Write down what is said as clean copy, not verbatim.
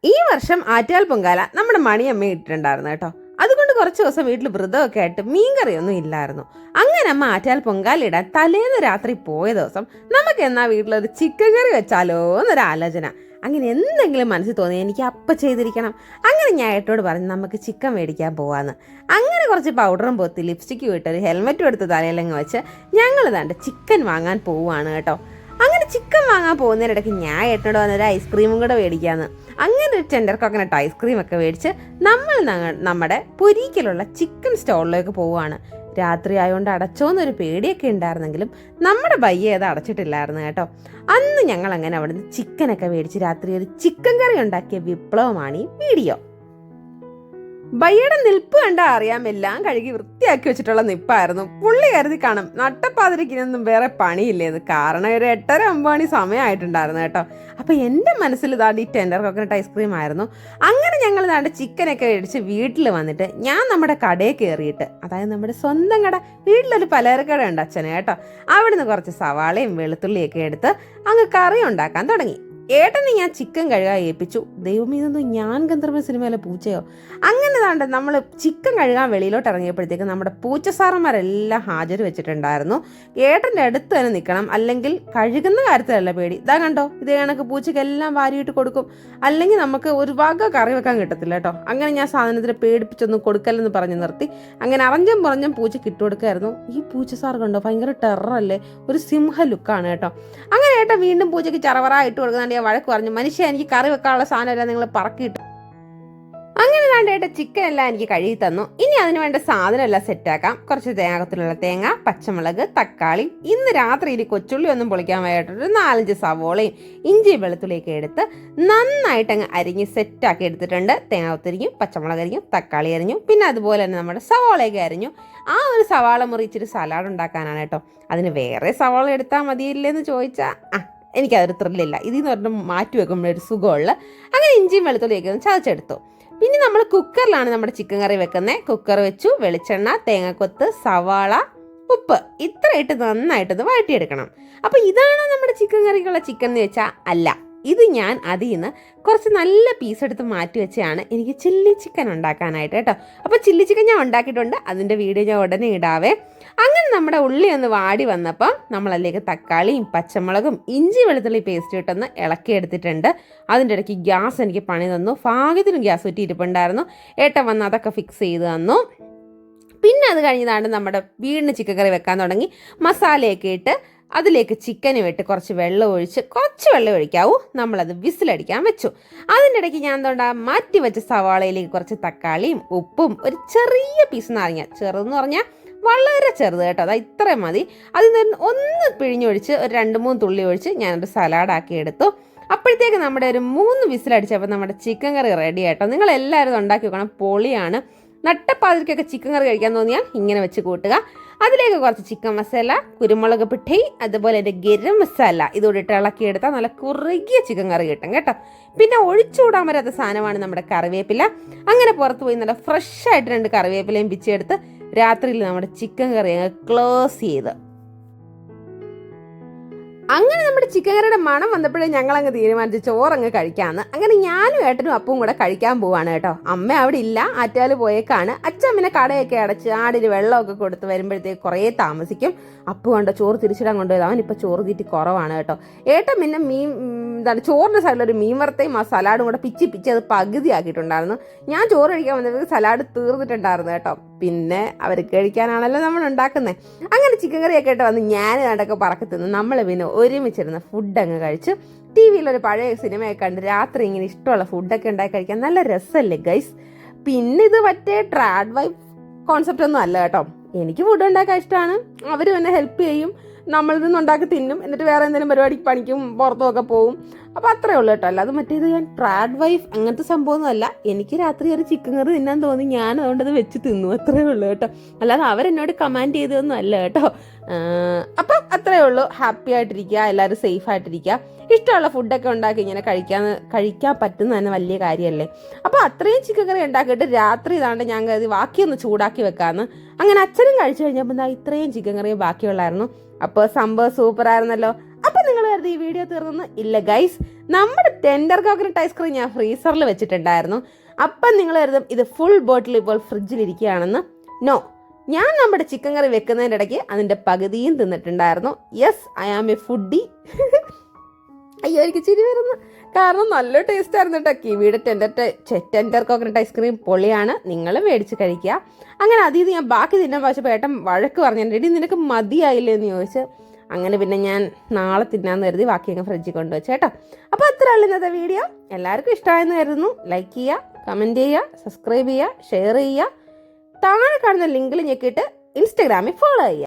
ഈ വർഷം ആറ്റാൽ പൊങ്കാല നമ്മുടെ മണിയമ്മ ഇട്ടിട്ടുണ്ടായിരുന്നു കേട്ടോ. അതുകൊണ്ട് കുറച്ച് ദിവസം വീട്ടിൽ വ്രതമൊക്കെ ആയിട്ട് മീൻകറിയൊന്നും ഇല്ലായിരുന്നു. അങ്ങനെ അമ്മ ആറ്റാൽ പൊങ്കാല ഇടാൻ തലേന്ന് രാത്രി പോയ ദിവസം നമുക്ക് എന്നാ വീട്ടിലൊരു ചിക്കൻ കറി വെച്ചാലോ എന്നൊരു ആലോചന. അങ്ങനെ എന്തെങ്കിലും മനസ്സിൽ തോന്നി എനിക്ക് അപ്പം ചെയ്തിരിക്കണം. അങ്ങനെ ഞാൻ ഏട്ടോട് പറഞ്ഞു നമുക്ക് ചിക്കൻ മേടിക്കാൻ പോവാന്ന്. അങ്ങനെ കുറച്ച് പൗഡറും പൊത്തി ലിപ്സ്റ്റിക്കും ഇട്ട് ഒരു ഹെൽമെറ്റും എടുത്ത് തലയിലങ്ങ് വെച്ച് ഞങ്ങൾ ദാണ്ട് ചിക്കൻ വാങ്ങാൻ പോവുകയാണ് കേട്ടോ. അങ്ങനെ ചിക്കൻ വാങ്ങാൻ പോകുന്നതിനിടയ്ക്ക് ഞാൻ ഏട്ടനോട് വന്നൊരു ഐസ്ക്രീമും കൂടെ മേടിക്കാന്ന്. അങ്ങനെ ഒരു ടെൻഡർ കോക്കനട്ട് ഐസ്ക്രീം ഒക്കെ മേടിച്ച് നമ്മൾ നമ്മുടെ പൊരിക്കലുള്ള ചിക്കൻ സ്റ്റോളിലേക്ക് പോവുകയാണ്. രാത്രി ആയതുകൊണ്ട് അടച്ചോന്നൊരു പേടിയൊക്കെ ഉണ്ടായിരുന്നെങ്കിലും നമ്മുടെ ബയ്യ അത് അടച്ചിട്ടില്ലായിരുന്നു കേട്ടോ. അന്ന് ഞങ്ങൾ അങ്ങനെ അവിടുന്ന് ചിക്കനൊക്കെ മേടിച്ച് രാത്രി ഒരു ചിക്കൻ കറി ഉണ്ടാക്കിയ വിപ്ലവമാണ് ഈ വീഡിയോ. ബയ്യയുടെ നിൽപ്പ് കണ്ടാ അറിയാം, എല്ലാം കഴുകി വൃത്തിയാക്കി വെച്ചിട്ടുള്ള നിപ്പായിരുന്നു. പുള്ളി കരുതി കാണും നട്ടപ്പാതിരിക്കൊന്നും വേറെ പണിയില്ലേന്ന്. കാരണം ഒരു 8:30-9 മണി സമയമായിട്ടുണ്ടായിരുന്നു കേട്ടോ. അപ്പൊ എൻ്റെ മനസ്സിൽ ഇതാണ്ട് ഈ ടെൻഡർ കോക്കനട്ട് ഐസ്ക്രീം ആയിരുന്നു. അങ്ങനെ ഞങ്ങൾ ഇതാണ്ട് ചിക്കനൊക്കെ മേടിച്ച് വീട്ടിൽ വന്നിട്ട് ഞാൻ നമ്മുടെ കടയിൽ കയറിയിട്ട്, അതായത് നമ്മുടെ സ്വന്തം കട, വീട്ടിലൊരു പലചരക്കട ഉണ്ട് അച്ഛന് കേട്ടോ. അവിടുന്ന് കുറച്ച് സവാളയും വെളുത്തുള്ളിയൊക്കെ എടുത്ത് അങ്ങ് കറി ഉണ്ടാക്കാൻ തുടങ്ങി. ഏട്ടനെ ഞാൻ ചിക്കൻ കഴുകാൻ ഏൽപ്പിച്ചു. ദൈവമേ, ഇതൊന്നും ഞാൻ ഗന്ധർവ സിനിമയിലെ പൂച്ചയോ? അങ്ങനെ താണ്ട് നമ്മൾ ചിക്കൻ കഴുകാൻ വെളിയിലോട്ട് ഇറങ്ങിയപ്പോഴത്തേക്ക് നമ്മുടെ പൂച്ച സാറന്മാരെല്ലാം ഹാജർ വെച്ചിട്ടുണ്ടായിരുന്നു. ഏട്ടൻ്റെ അടുത്ത് തന്നെ നിൽക്കണം, അല്ലെങ്കിൽ കഴുകുന്ന കാര്യത്തിലല്ല പേടി. ഇതാ കണ്ടോ, ഇതേ കണക്ക് പൂച്ചയ്ക്കെല്ലാം വാരിയിട്ട് കൊടുക്കും, അല്ലെങ്കിൽ നമുക്ക് ഒരു വക കറി വെക്കാൻ കിട്ടത്തില്ല കേട്ടോ. അങ്ങനെ ഞാൻ സാധനത്തിന് പേടിപ്പിച്ചൊന്നും കൊടുക്കല്ലെന്ന് പറഞ്ഞ് നിർത്തി. അങ്ങനെ അറിഞ്ഞും പറഞ്ഞും പൂച്ചയ്ക്ക് ഇട്ട് കൊടുക്കായിരുന്നു. ഈ പൂച്ച സാർ കണ്ടോ, ഭയങ്കര ടെററല്ലേ, ഒരു സിംഹ ലുക്കാണ് കേട്ടോ. അങ്ങനെ ഏട്ടൻ വീണ്ടും പൂച്ചയ്ക്ക് ചറവറ ഇട്ട് കൊടുക്കുന്നുണ്ട്. വഴക്ക് പറഞ്ഞു, മനുഷ്യ എനിക്ക് കറി വെക്കാനുള്ള സാധനമെല്ലാം നിങ്ങൾ പറക്കിയിട്ടു. അങ്ങനെ കണ്ടേട്ട ചിക്കൻ എല്ലാം എനിക്ക് കഴുകി തന്നു. ഇനി അതിന് വേണ്ട സാധനം എല്ലാം സെറ്റാക്കാം. കുറച്ച് തേങ്ങത്തിലുള്ള തേങ്ങ, പച്ചമുളക്, തക്കാളി, ഇന്ന് രാത്രി ഇനി കൊച്ചുള്ളി ഒന്നും പൊളിക്കാൻ വേണ്ടിയിട്ടൊരു 4-5 സവോളയും ഇഞ്ചി വെളുത്തുള്ളിയൊക്കെ എടുത്ത് നന്നായിട്ട് അങ്ങ് അരിഞ്ഞ് സെറ്റാക്കി എടുത്തിട്ടുണ്ട്. തേങ്ങ ഒത്തിരിഞ്ഞു, പച്ചമുളക് അരിഞ്ഞു, തക്കാളി അരിഞ്ഞു, പിന്നെ അതുപോലെ തന്നെ നമ്മുടെ സവോളയൊക്കെ അരിഞ്ഞു. ആ ഒരു സവാള മുറിച്ചിട്ട് സലാഡ് ഉണ്ടാക്കാനാണ് കേട്ടോ. അതിന് വേറെ സവാള എടുത്താൽ മതിയില്ലേന്ന് ചോദിച്ചാൽ എനിക്കതൊരു ത്രില്ലില്ല. ഇതിൽ നിന്ന് പറഞ്ഞാൽ മാറ്റി വെക്കുമ്പോഴൊരു സുഖമുള്ള. അങ്ങനെ ഇഞ്ചിയും വെളുത്തുള്ളിയൊക്കെ ഒന്ന് ചതച്ചെടുത്തു. പിന്നെ നമ്മൾ കുക്കറിലാണ് നമ്മുടെ ചിക്കൻ കറി വെക്കുന്നത്. കുക്കർ വെച്ചു, വെളിച്ചെണ്ണ, തേങ്ങക്കൊത്ത്, സവാള, ഉപ്പ് ഇത്ര ഇട്ട് നന്നായിട്ടൊന്ന് വഴറ്റിയെടുക്കണം. അപ്പോൾ ഇതാണ് നമ്മുടെ ചിക്കൻ കറിക്കുള്ള ചിക്കൻ എന്ന് വെച്ചാൽ അല്ല. ഇത് ഞാൻ അതിൽ നിന്ന് കുറച്ച് നല്ല പീസ് എടുത്ത് മാറ്റി വെച്ചാണ് എനിക്ക് ചില്ലി ചിക്കൻ ഉണ്ടാക്കാനായിട്ട് കേട്ടോ. അപ്പോൾ ചില്ലി ചിക്കൻ ഞാൻ ഉണ്ടാക്കിയിട്ടുണ്ട്, അതിൻ്റെ വീഡിയോ ഞാൻ ഉടനെ ഇടാവേ. അങ്ങനെ നമ്മുടെ ഉള്ളി ഒന്ന് വാടി വന്നപ്പം നമ്മളതിലേക്ക് തക്കാളിയും പച്ചമുളകും ഇഞ്ചി വെളുത്തുള്ളി പേസ്റ്റ് ഇട്ടൊന്ന് ഇളക്കിയെടുത്തിട്ടുണ്ട്. അതിൻ്റെ ഇടയ്ക്ക് ഗ്യാസ് എനിക്ക് പണി തന്നു. ഭാഗ്യത്തിനും ഗ്യാസ് കുറ്റി ഇരിപ്പുണ്ടായിരുന്നു. ഏട്ടൻ വന്ന് അതൊക്കെ ഫിക്സ് ചെയ്ത് തന്നു. പിന്നെ അത് കഴിഞ്ഞതാണ് നമ്മുടെ വീടിന് ചിക്കൻ കറി വെക്കാൻ തുടങ്ങി. മസാലയൊക്കെ ഇട്ട് അതിലേക്ക് ചിക്കനും ഇട്ട് കുറച്ച് വെള്ളം ഒഴിക്കാവൂ. നമ്മളത് വിസിലടിക്കാൻ വെച്ചു. അതിൻ്റെ ഇടയ്ക്ക് ഞാൻ എന്തുകൊണ്ടാ മാറ്റി വെച്ച സവാളയിലേക്ക് കുറച്ച് തക്കാളിയും ഉപ്പും ഒരു ചെറിയ പീസ് നാരങ്ങ, ചെറുതെന്ന് പറഞ്ഞാൽ വളരെ ചെറുത് കേട്ടോ, അതാ ഇത്രയും മതി, അതിൽ നിന്ന് ഒന്ന് പിഴിഞ്ഞൊഴിച്ച് ഒരു 2-3 തുള്ളി ഒഴിച്ച് ഞാനൊരു സലാഡാക്കി എടുത്തു. അപ്പോഴത്തേക്ക് നമ്മുടെ ഒരു 3 വിസിലടിച്ചപ്പോൾ നമ്മുടെ ചിക്കൻ കറി റെഡി ആയിട്ടോ. നിങ്ങളെല്ലാവരും ഉണ്ടാക്കി വെക്കണം, പൊളിയാണ്. നട്ടപ്പാതിരിക്കൊക്കെ ചിക്കൻ കറി കഴിക്കാൻ തോന്നിയാൽ ഇങ്ങനെ വെച്ച് കൂട്ടുക. അതിലേക്ക് കുറച്ച് ചിക്കൻ മസാല, കുരുമുളക് പിട്ടി, അതുപോലെ എൻ്റെ ഗരം മസാല ഇതോടെ ഇട്ട് ഇളക്കിയെടുത്താൽ നല്ല കുറുകിയ ചിക്കൻ കറി കിട്ടും കേട്ടോ. പിന്നെ ഒഴിച്ചുകൂടാൻ വരാത്ത സാധനമാണ് നമ്മുടെ കറിവേപ്പില. അങ്ങനെ പുറത്ത് പോയി നല്ല ഫ്രഷ് ആയിട്ട് 2 കറിവേപ്പിലയും പിച്ചെടുത്ത് രാത്രിയിൽ നമ്മുടെ ചിക്കൻ കറി അങ്ങ് ക്ലോസ് ചെയ്ത്. അങ്ങനെ നമ്മുടെ ചിക്കൻ കറിയുടെ മണം വന്നപ്പോഴേ ഞങ്ങളങ്ങ് തീരുമാനിച്ച് ചോറങ്ങ് കഴിക്കാമെന്ന്. അങ്ങനെ ഞാനും ഏട്ടനും അപ്പവും കൂടെ കഴിക്കാൻ പോവാണ് കേട്ടോ. അമ്മ അവിടെ ഇല്ല, ആറ്റാൽ പോയേക്കാണ്. അച്ഛമ്മനെ കടയൊക്കെ അടച്ച് ആടിന് വെള്ളമൊക്കെ കൊടുത്ത് വരുമ്പോഴത്തേക്ക് കുറേ താമസിക്കും. അപ്പു കണ്ടോ ചോറ് തിരിച്ചിടാൻ കൊണ്ടുപോയത്, അവനിപ്പോൾ ചോറ് തീറ്റി കുറവാണ് കേട്ടോ. ഏട്ടൻ പിന്നെ ചോറിൻ്റെ സൈഡിലൊരു മീൻ വറുത്തയും ആ സലാഡും കൂടെ പിച്ചി അത് പകുതി ആക്കിയിട്ടുണ്ടായിരുന്നു. ഞാൻ ചോറ് കഴിക്കാൻ വന്നപ്പോൾ സലാഡ് തീർന്നിട്ടുണ്ടായിരുന്നു കേട്ടോ. പിന്നെ അവർക്ക് കഴിക്കാനാണല്ലോ നമ്മൾ ഉണ്ടാക്കുന്നത്. അങ്ങനെ ചിക്കൻ കറിയൊക്കെ ആയിട്ട് വന്ന് ഞാൻ നടക്കെ പറക്കി തിന്നു. നമ്മൾ പിന്നെ ഒരുമിച്ചിരുന്ന് ഫുഡ് അങ്ങ് കഴിച്ച് ടി വിയിലൊരു പഴയ സിനിമയൊക്കെ കണ്ട് രാത്രി ഇങ്ങനെ ഇഷ്ടമുള്ള ഫുഡൊക്കെ ഉണ്ടാക്കി കഴിക്കാൻ നല്ല രസമല്ലേ ഗൈസ്. പിന്നെ ഇത് മറ്റേ ട്രാഡ് വൈഫ് കോൺസെപ്റ്റ് ഒന്നും അല്ല കേട്ടോ. എനിക്ക് ഫുഡ് ഉണ്ടാക്കാൻ ഇഷ്ടമാണ്, അവർ എന്നെ ഹെൽപ്പ് ചെയ്യും, നമ്മളിൽ നിന്ന് ഉണ്ടാക്കി തിന്നും, എന്നിട്ട് വേറെ എന്തെങ്കിലും പരിപാടിക്ക് പണിക്കും പുറത്തുമൊക്കെ പോകും. അപ്പോൾ അത്രേ ഉള്ളൂ കേട്ടോ. അല്ലാതെ മറ്റേത് ഞാൻ ട്രാഡ് വൈഫ് അങ്ങനത്തെ സംഭവമൊന്നും അല്ല. എനിക്ക് രാത്രി ഒരു ചിക്കൻ കറി തിന്നാൻ തോന്നി, ഞാൻ അതുകൊണ്ടത് വെച്ച് തിന്നു, അത്രേ ഉള്ളൂ കേട്ടോ. അല്ലാതെ അവരെന്നോട് കമാൻഡ് ചെയ്തതൊന്നും അല്ല കേട്ടോ. അപ്പം അത്രേ ഉള്ളൂ. ഹാപ്പി ആയിട്ടിരിക്കുക, എല്ലാവരും സേഫ് ആയിട്ടിരിക്കുക. ഇഷ്ടമുള്ള ഫുഡൊക്കെ ഉണ്ടാക്കി ഇങ്ങനെ കഴിക്കാൻ പറ്റുന്ന തന്നെ വലിയ കാര്യമല്ലേ. അപ്പോൾ അത്രയും ചിക്കൻ കറി ഉണ്ടാക്കിയിട്ട് രാത്രി ഇതാണ്ട് ഞാൻ കരുതി ബാക്കിയൊന്ന് ചൂടാക്കി വെക്കാമെന്ന്. അങ്ങനെ അച്ഛനും കഴിച്ചു കഴിഞ്ഞപ്പോൾ ഇത്രയും ചിക്കൻ കറിയും ബാക്കിയുള്ളായിരുന്നു. അപ്പോൾ സംഭവം സൂപ്പറായിരുന്നല്ലോ. അപ്പം നിങ്ങൾ വിചാരിച്ചായിരുന്നു ഈ വീഡിയോ തീർന്നെന്ന്. ഇല്ല ഗൈസ്, നമ്മുടെ ടെൻഡർ കോക്കനട്ട് ഐസ്ക്രീം ഞാൻ ഫ്രീസറിൽ വെച്ചിട്ടുണ്ടായിരുന്നു. അപ്പം നിങ്ങൾ കരുതും ഇത് ഫുൾ ബോട്ടിൽ ഇപ്പോൾ ഫ്രിഡ്ജിലിരിക്കുകയാണെന്ന്. നോ, ഞാൻ നമ്മുടെ ചിക്കൻ കറി വെക്കുന്നതിൻ്റെ ഇടയ്ക്ക് അതിൻ്റെ പകുതിയും തിന്നിട്ടുണ്ടായിരുന്നു. Yes, I am a foodie. അയ്യോ, എനിക്ക് ചിരി വരുന്നു, കാരണം നല്ല ടേസ്റ്റ് ആയിരുന്നു കേട്ടോ. കിവിയുടെ ടെൻഡർ കോക്കനട്ട് ഐസ്ക്രീം പൊളിയാണ്, നിങ്ങൾ മേടിച്ച് കഴിക്കുക. അങ്ങനെ അതിൽ ഞാൻ ബാക്കി തിന്നാൻ വാശപ്പോൾ ഏട്ടൻ വഴക്ക് പറഞ്ഞിട്ടുണ്ട്, നിനക്ക് മതിയായില്ലേ എന്ന് ചോദിച്ച്. അങ്ങനെ പിന്നെ ഞാൻ നാളെ തിന്നാന്ന് കരുതി ബാക്കി അങ്ങ് ഫ്രിഡ്ജിൽ കൊണ്ടുവച്ചു കേട്ടോ. അപ്പോൾ അത്ര ഉള്ള ഇന്നത്തെ വീഡിയോ. എല്ലാവർക്കും ഇഷ്ടമായെന്ന് കരുതുന്നു. ലൈക്ക് ചെയ്യുക, കമൻറ്റ് ചെയ്യുക, സബ്സ്ക്രൈബ് ചെയ്യുക, ഷെയർ ചെയ്യുക. താഴെ കാണുന്ന ലിങ്കിൽ ഞെക്കിയിട്ട് ഇൻസ്റ്റാഗ്രാമിൽ ഫോളോ ചെയ്യുക.